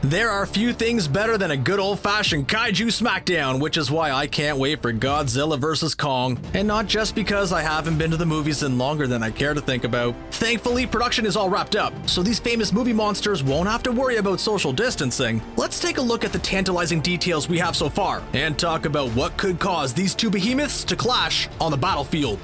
There are few things better than a good old-fashioned kaiju smackdown, which is why I can't wait for Godzilla vs. Kong. And not just because I haven't been to the movies in longer than I care to think about. Thankfully, production is all wrapped up, so these famous movie monsters won't have to worry about social distancing. Let's take a look at the tantalizing details we have so far, and talk about what could cause these two behemoths to clash on the battlefield.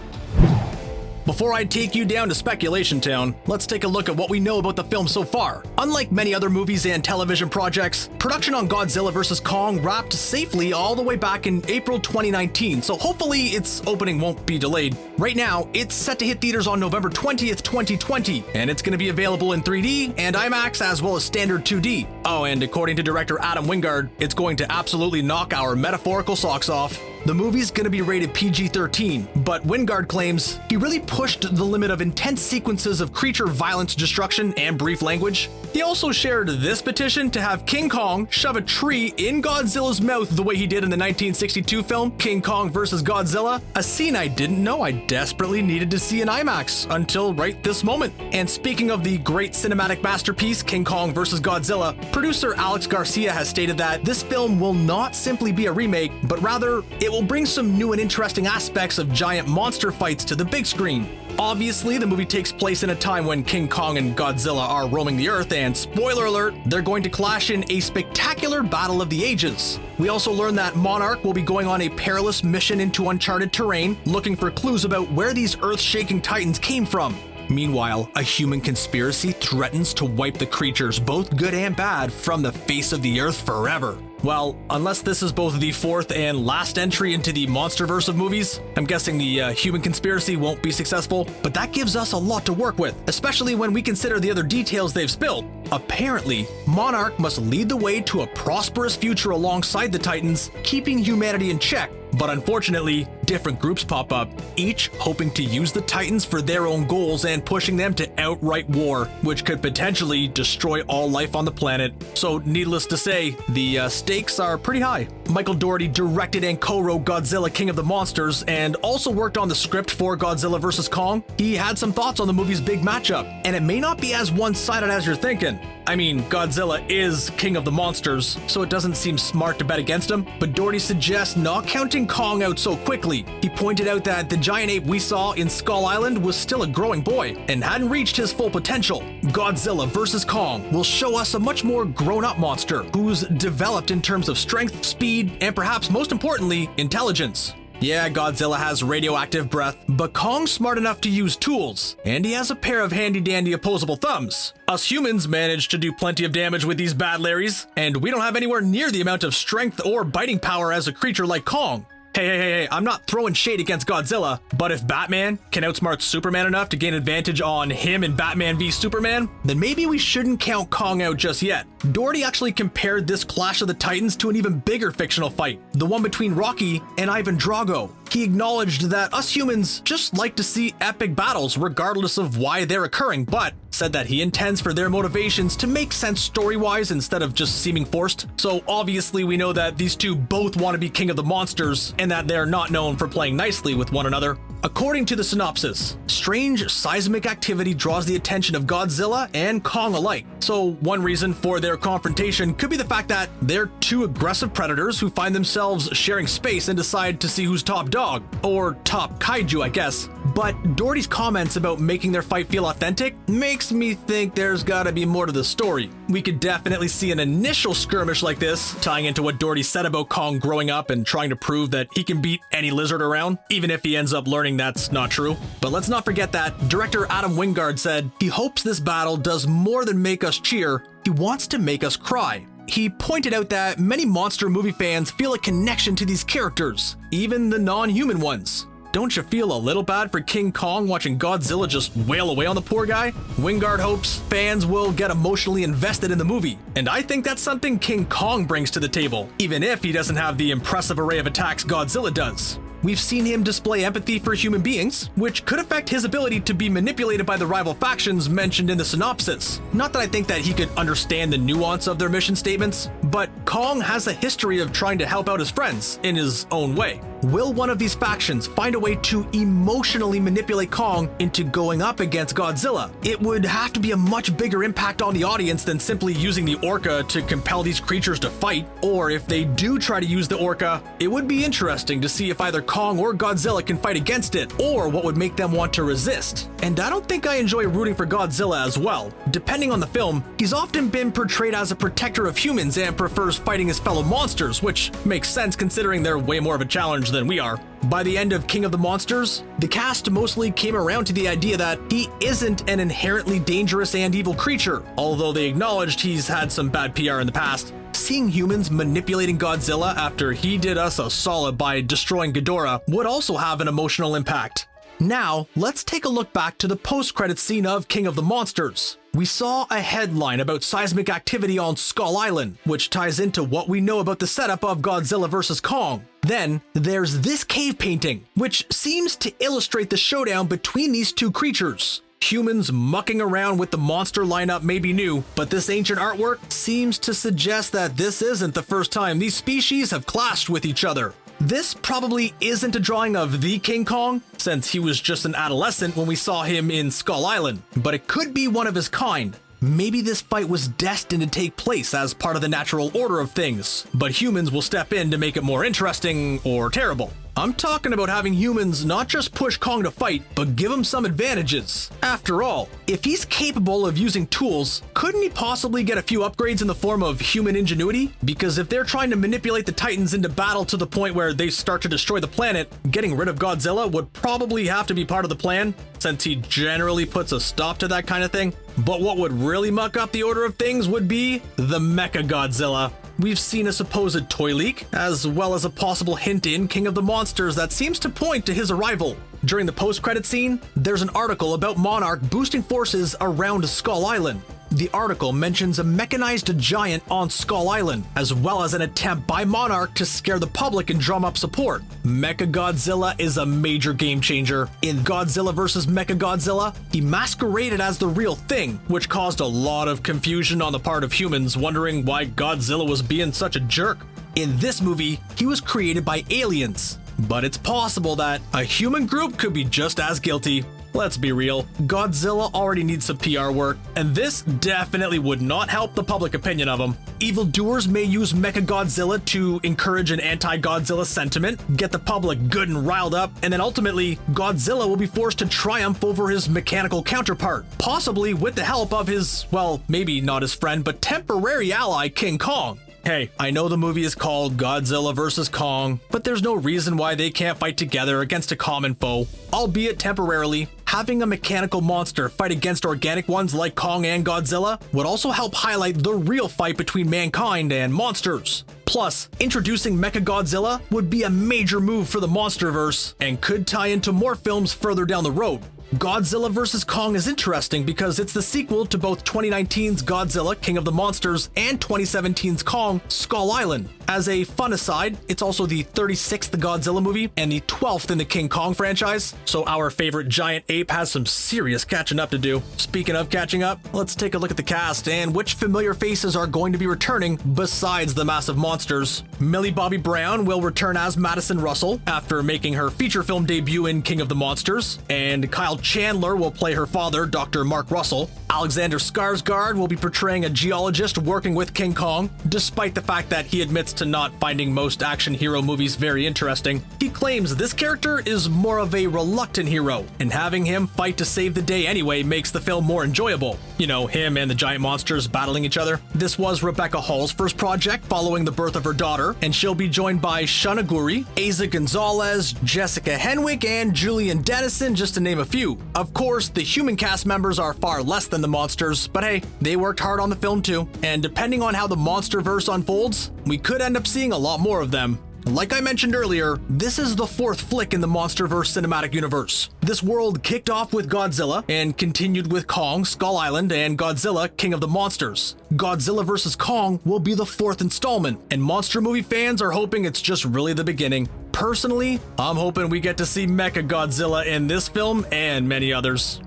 Before I take you down to Speculation Town, let's take a look at what we know about the film so far. Unlike many other movies and television projects, production on Godzilla vs. Kong wrapped safely all the way back in April 2019, so hopefully its opening won't be delayed. Right now, it's set to hit theaters on November 20th, 2020, and it's going to be available in 3D and IMAX as well as standard 2D. Oh, and according to director Adam Wingard, it's going to absolutely knock our metaphorical socks off. The movie's gonna be rated PG-13, but Wingard claims he really pushed the limit of intense sequences of creature violence, destruction, and brief language. He also shared this petition to have King Kong shove a tree in Godzilla's mouth the way he did in the 1962 film King Kong vs. Godzilla, a scene I didn't know I desperately needed to see in IMAX until right this moment. And speaking of the great cinematic masterpiece King Kong vs. Godzilla, producer Alex Garcia has stated that this film will not simply be a remake, but rather it will bring some new and interesting aspects of giant monster fights to the big screen. Obviously, the movie takes place in a time when King Kong and Godzilla are roaming the earth, and spoiler alert, they're going to clash in a spectacular battle of the ages. We also learn that Monarch will be going on a perilous mission into uncharted terrain, looking for clues about where these earth-shaking titans came from. Meanwhile, a human conspiracy threatens to wipe the creatures, both good and bad, from the face of the earth forever. Well, unless this is both the fourth and last entry into the Monsterverse of movies, I'm guessing the human conspiracy won't be successful, but that gives us a lot to work with, especially when we consider the other details they've spilled. Apparently, Monarch must lead the way to a prosperous future alongside the Titans, keeping humanity in check. But unfortunately, different groups pop up, each hoping to use the Titans for their own goals and pushing them to outright war, which could potentially destroy all life on the planet. So needless to say, the stakes are pretty high. Michael Dougherty directed and co-wrote Godzilla King of the Monsters and also worked on the script for Godzilla vs. Kong. He had some thoughts on the movie's big matchup, and it may not be as one-sided as you're thinking. I mean, Godzilla is King of the Monsters, so it doesn't seem smart to bet against him, but Dougherty suggests not counting Kong out so quickly. He pointed out that the giant ape we saw in Skull Island was still a growing boy and hadn't reached his full potential. Godzilla vs. Kong will show us a much more grown-up monster who's developed in terms of strength, speed, and perhaps most importantly, intelligence. Yeah, Godzilla has radioactive breath, but Kong's smart enough to use tools, and he has a pair of handy-dandy opposable thumbs. Us humans manage to do plenty of damage with these bad Larrys, and we don't have anywhere near the amount of strength or biting power as a creature like Kong. Hey, I'm not throwing shade against Godzilla, but if Batman can outsmart Superman enough to gain advantage on him in Batman v Superman, then maybe we shouldn't count Kong out just yet. Dougherty actually compared this Clash of the Titans to an even bigger fictional fight, the one between Rocky and Ivan Drago. He acknowledged that us humans just like to see epic battles regardless of why they're occurring, but said that he intends for their motivations to make sense story-wise instead of just seeming forced. So obviously we know that these two both want to be king of the monsters and that they're not known for playing nicely with one another. According to the synopsis, strange seismic activity draws the attention of Godzilla and Kong alike. So one reason for their confrontation could be the fact that they're two aggressive predators who find themselves sharing space and decide to see who's top dog, or top kaiju, I guess. But Dougherty's comments about making their fight feel authentic makes me think there's gotta be more to the story. We could definitely see an initial skirmish like this, tying into what Dougherty said about Kong growing up and trying to prove that he can beat any lizard around, even if he ends up learning that's not true. But let's not forget that director Adam Wingard said he hopes this battle does more than make us cheer, he wants to make us cry. He pointed out that many monster movie fans feel a connection to these characters, even the non-human ones. Don't you feel a little bad for King Kong watching Godzilla just wail away on the poor guy? Wingard hopes fans will get emotionally invested in the movie, and I think that's something King Kong brings to the table, even if he doesn't have the impressive array of attacks Godzilla does. We've seen him display empathy for human beings, which could affect his ability to be manipulated by the rival factions mentioned in the synopsis. Not that I think that he could understand the nuance of their mission statements, but Kong has a history of trying to help out his friends in his own way. Will one of these factions find a way to emotionally manipulate Kong into going up against Godzilla? It would have to be a much bigger impact on the audience than simply using the orca to compel these creatures to fight. Or if they do try to use the orca, it would be interesting to see if either Kong or Godzilla can fight against it, or what would make them want to resist. And I don't think I enjoy rooting for Godzilla as well. Depending on the film, he's often been portrayed as a protector of humans and prefers fighting his fellow monsters, which makes sense considering they're way more of a challenge than we are. By the end of King of the Monsters, the cast mostly came around to the idea that he isn't an inherently dangerous and evil creature, although they acknowledged he's had some bad PR in the past. Seeing humans manipulating Godzilla after he did us a solid by destroying Ghidorah would also have an emotional impact. Now, let's take a look back to the post-credits scene of King of the Monsters. We saw a headline about seismic activity on Skull Island, which ties into what we know about the setup of Godzilla vs. Kong. Then, there's this cave painting, which seems to illustrate the showdown between these two creatures. Humans mucking around with the monster lineup may be new, but this ancient artwork seems to suggest that this isn't the first time these species have clashed with each other. This probably isn't a drawing of the King Kong, since he was just an adolescent when we saw him in Skull Island, but it could be one of his kind. Maybe this fight was destined to take place as part of the natural order of things, but humans will step in to make it more interesting or terrible. I'm talking about having humans not just push Kong to fight, but give him some advantages. After all, if he's capable of using tools, couldn't he possibly get a few upgrades in the form of human ingenuity? Because if they're trying to manipulate the Titans into battle to the point where they start to destroy the planet, getting rid of Godzilla would probably have to be part of the plan, since he generally puts a stop to that kind of thing. But what would really muck up the order of things would be the Mechagodzilla. We've seen a supposed toy leak, as well as a possible hint in King of the Monsters that seems to point to his arrival. During the post-credit scene, there's an article about Monarch boosting forces around Skull Island. The article mentions a mechanized giant on Skull Island, as well as an attempt by Monarch to scare the public and drum up support. Mechagodzilla is a major game changer. In Godzilla vs. Mechagodzilla, he masqueraded as the real thing, which caused a lot of confusion on the part of humans wondering why Godzilla was being such a jerk. In this movie, he was created by aliens, but it's possible that a human group could be just as guilty. Let's be real, Godzilla already needs some PR work, and this definitely would not help the public opinion of him. Evildoers may use Mechagodzilla to encourage an anti-Godzilla sentiment, get the public good and riled up, and then ultimately, Godzilla will be forced to triumph over his mechanical counterpart, possibly with the help of his, well, maybe not his friend, but temporary ally, King Kong. Hey, I know the movie is called Godzilla vs. Kong, but there's no reason why they can't fight together against a common foe, albeit temporarily. Having a mechanical monster fight against organic ones like Kong and Godzilla would also help highlight the real fight between mankind and monsters. Plus, introducing Mechagodzilla would be a major move for the Monsterverse and could tie into more films further down the road. Godzilla vs. Kong is interesting because it's the sequel to both 2019's Godzilla King of the Monsters and 2017's Kong Skull Island. As a fun aside, it's also the 36th Godzilla movie and the 12th in the King Kong franchise, so our favorite giant ape has some serious catching up to do. Speaking of catching up, let's take a look at the cast and which familiar faces are going to be returning besides the massive monsters. Millie Bobby Brown will return as Madison Russell after making her feature film debut in King of the Monsters, and Kyle Chandler will play her father, Dr. Mark Russell. Alexander Skarsgård will be portraying a geologist working with King Kong, despite the fact that he admits to not finding most action hero movies very interesting. He claims this character is more of a reluctant hero, and having him fight to save the day anyway makes the film more enjoyable. You know, him and the giant monsters battling each other. This was Rebecca Hall's first project following the birth of her daughter, and she'll be joined by Shana Guri, Asa Gonzalez, Jessica Henwick, and Julian Dennison, just to name a few. Of course, the human cast members are far less than the monsters, but hey, they worked hard on the film too, and depending on how the Monsterverse unfolds, we could end up seeing a lot more of them. Like I mentioned earlier, this is the fourth flick in the Monsterverse cinematic universe. This world kicked off with Godzilla and continued with Kong, Skull Island, and Godzilla, King of the Monsters. Godzilla vs. Kong will be the fourth installment, and monster movie fans are hoping it's just really the beginning. Personally, I'm hoping we get to see Mechagodzilla in this film and many others.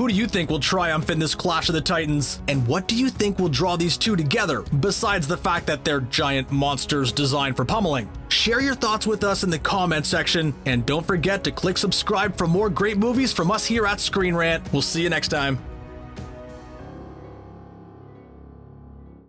Who do you think will triumph in this Clash of the Titans? And what do you think will draw these two together, besides the fact that they're giant monsters designed for pummeling? Share your thoughts with us in the comment section, and don't forget to click subscribe for more great movies from us here at Screen Rant. We'll see you next time.